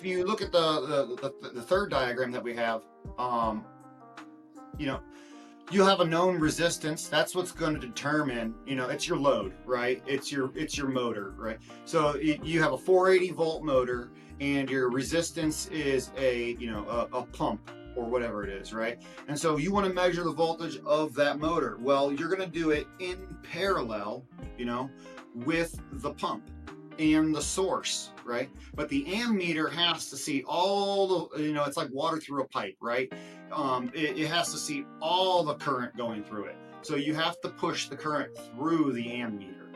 if you look at the third diagram that we have, you know, you have a known resistance. That's what's going to determine, it's your load, right? It's your motor, right? So you have a 480 volt motor, and your resistance is a pump or whatever it is, right? And so you want to measure the voltage of that motor. Well, you're going to do it in parallel, with the pump and the source, right? But the ammeter has to see all the, it's like water through a pipe, right? It has to see all the current going through it. So you have to push the current through the ammeter.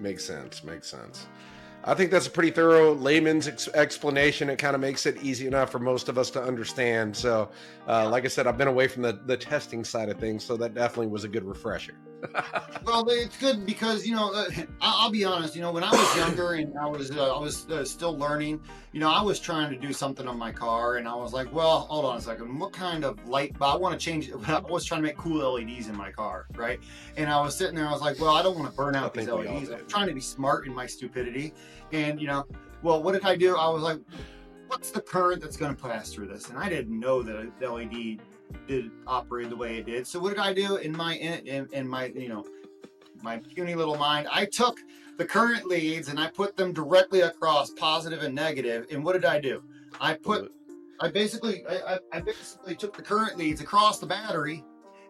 Makes sense. I think that's a pretty thorough layman's explanation. It kind of makes it easy enough for most of us to understand. So, like I said, I've been away from the testing side of things, so that definitely was a good refresher. Well, it's good because I'll be honest. When I was younger and I was still learning, I was trying to do something on my car, and I was like, well, hold on a second, what kind of light? But I want to change. I was trying to make cool LEDs in my car, right? And I was sitting there, I was like, well, I don't want to burn out these LEDs. I'm trying to be smart in my stupidity, and well, what did I do? I was like, what's the current that's going to pass through this? And I didn't know that the LED did operate the way it did. So what did I do in my my puny little mind? I took the current leads and I put them directly across positive and negative. And what did I do? I basically took the current leads across the battery,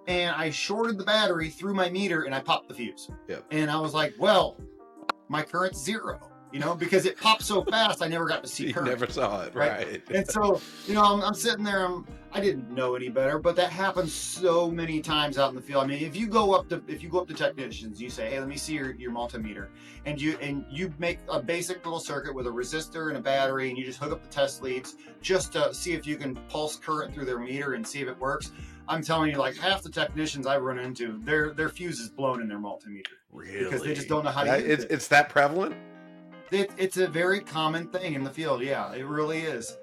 and I shorted the battery through my meter, and I popped the fuse. Yep. And I was like, well, my current's zero. Because it popped so fast, I never got to see current. You never saw it, right? And so, I'm sitting there, I didn't know any better, but that happens so many times out in the field. I mean, if you go up to technicians, you say, hey, let me see your multimeter, and you make a basic little circuit with a resistor and a battery, and you just hook up the test leads just to see if you can pulse current through their meter and see if it works. I'm telling you, like half the technicians I run into, their fuse is blown in their multimeter. Really? Because they just don't know how to use it. It's that prevalent? It's a very common thing in the field. Yeah, it really is.